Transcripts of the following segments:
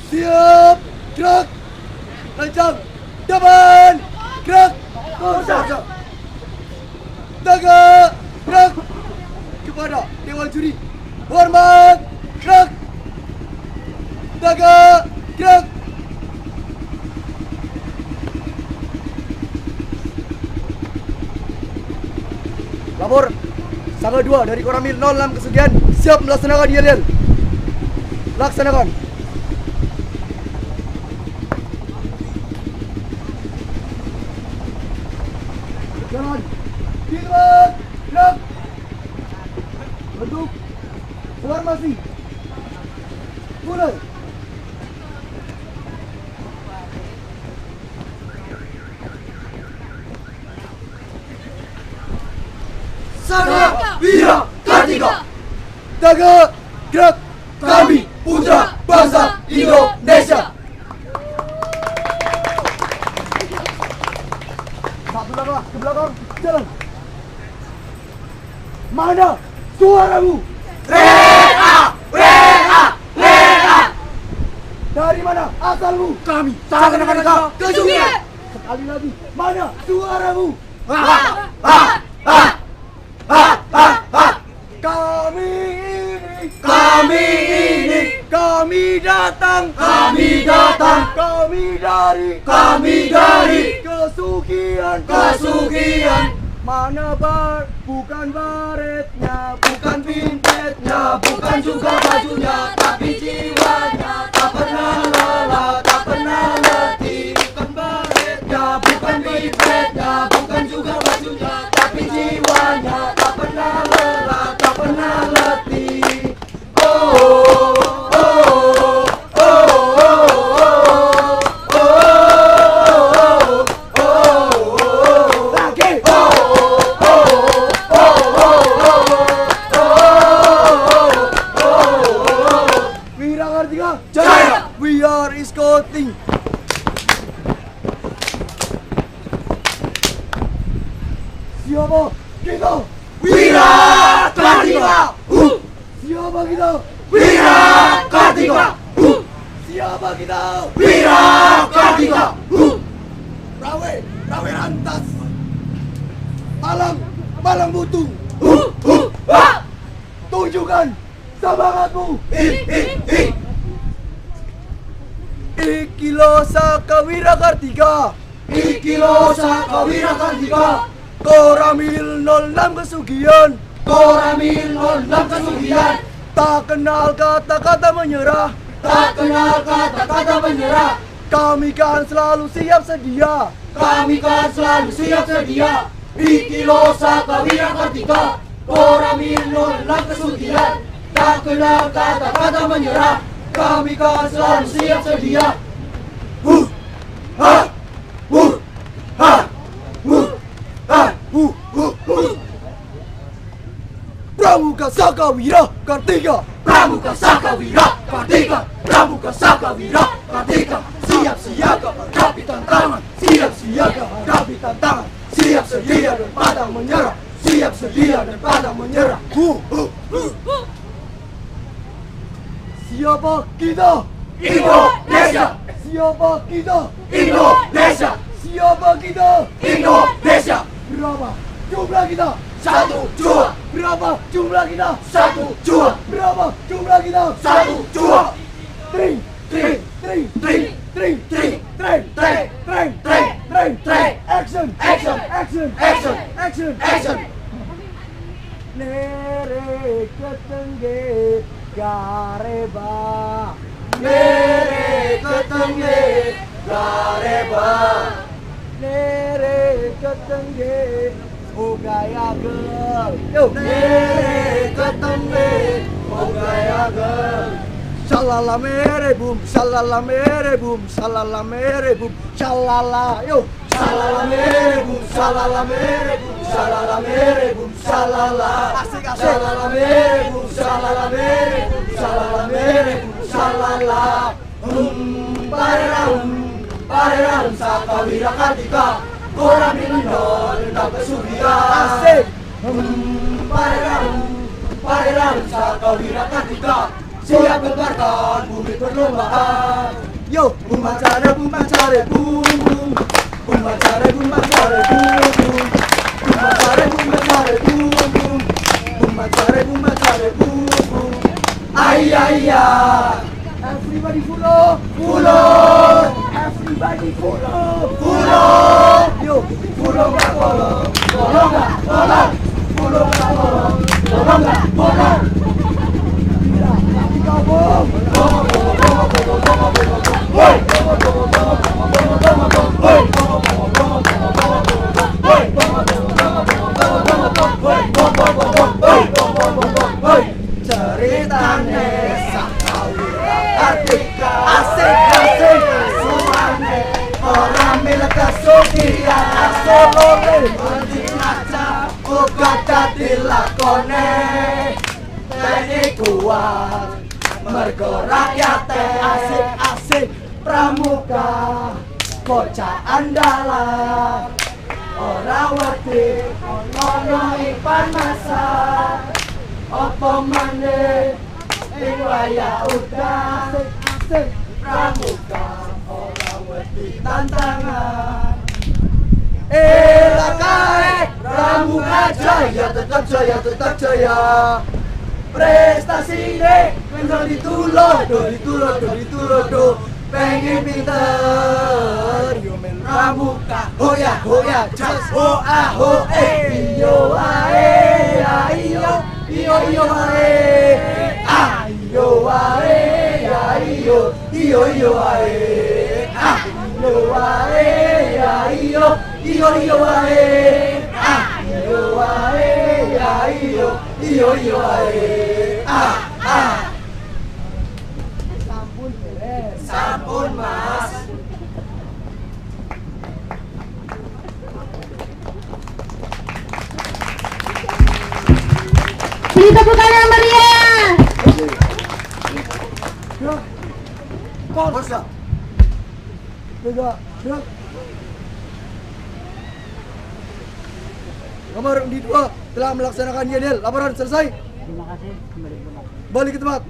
Siap, gerak, lancang, depan, gerak, tegak, gerak, kepada Dewan Juri, hormat, gerak, tegak, gerak. Lapor, Sangga 2 dari Koramil 06 Kesugihan, siap melaksanakan yel-yel. Laksanakan. Jalan, digerak, gerak. Bentuk, formasi. Mulai. Sangga Wira Kartika. Tegak, gerak. Kami putra bangsa Indonesia. Ke belakang, jalan. Mana suaramu? Rea, rea, rea. Dari mana asalmu? Kami Sangga Kartika Kesugihan. Sekali lagi, mana suaramu? Kami datang, Kami datang. Kami dari Kesugihan. Mana bukan baretnya, Bukan pimpetnya, bukan juga bajunya, tapi jiwanya tak pernah lelah, tak pernah letih. Bukan baretnya, bukan pimpetnya, bukan juga bajunya, tapi jiwanya tak pernah lelah, tak pernah letih. Oh, oh, oh, oh, oh, oh, oh, oh. lagi. Wira Kartika Jaya. We are escorting. Siapa kita? Wira Kartika. Siapa kita? Wira Kartika. Siapa kita? Wira Kartika. Rawe rantas. Malang butuh. Tunjukkan semangatmu. Ikilo Saka Wira Kartika. Ikilo Saka Wira Kartika. Koramil 06 Kesugihan. Koramil 06 Kesugihan. Tak kenal kata-kata menyerah. Tak kenal kata-kata menyerah. Kami kan selalu siap sedia. Kami kan selalu siap sedia. Ikilo Saka Wira Kartika. Koramil 06 Kesugihan. Tak kenal kata-kata menyerah. Kami kan selalu siap sedia. Ha! Ha! Ha! Pramuka Saka Wira Kartika. Pramuka Saka Wira Kartika. Pramuka Saka Wira Kartika. Siap siaga hadapi tantangan. Siap siaga hadapi tantangan. Siap sedia dan pantang menyerah. Siap sedia dan pantang menyerah. Siapa kita? Indonesia. Siapa kita? Indonesia. Siapa kita? Indonesia. Berapa jumlah kita? 1 juta. Berapa jumlah kita? 1 juta. Berapa jumlah kita? 1 juta. Train. Action. Nere ketengge gareba. Mere ketengge gareba. Nere ketengge ogaya gel. Yo. Mere ketengge ogaya gel. Shalala mere boom, shalala mere boom, shalala mere boom, shalala yo. Shalala mere bum, shalala mere bum, shalala mere bum, shalala. Asik. Shalala mere bum, shalala mere bum, shalala mere bum, shalala. Pareram Saka Wira Kartika. Koramil 06 Kesugihan. Asik. Pareram Saka Wira Kartika. siap gemparkan bumi perlombaan. Yo, Bumbacare, bumbacare, bum bum. Bumbacare, bumbacare, bum bum. Bumbacare, bumbacare, bum bum. Bumbacare, bumbacare, bum bum. Ay ay ay. everybody follow. Follow, Everybody follow. follow. Yo, Follow nggak follow, follow nggak follow. Follow nggak follow, follow nggak follow. tapi gabung. Woi, ceritane Sakawira Kartika asik asik asumane orang milik kasugian asolole menjinaca uga dadi lakone teni kuat mergo rakyate asik asik pramuka bocah andalan ora wedi ono ipan masa apa maneh ing wayah udan asik pramuka ora wedi tantangan elakae pramuka jaya tetap jaya prestasinya pengen ditulodo pengen pinter yo men pramuka hoya jas hoa iyo ae ayo iyo ae ayo ae iyo ae ayo ae iyo ae ayo ae iyo ae Sampun beres. sampun mas. Beri tepukan yang meriah. Gerak. Bos ya? Gerak. Gerak. Nomor di 2 telah melaksanakan YDL. Laporan selesai. Terima kasih. Kembali pulang. Balik ke tempat.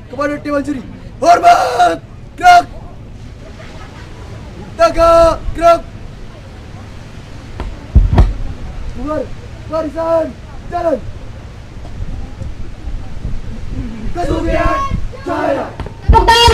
Kepada Dewan Juri. Hormat. Gerak. Tegak. Gerak. Bubar. Barisan. Jalan. Kesugihan jaya. Tepuk tangan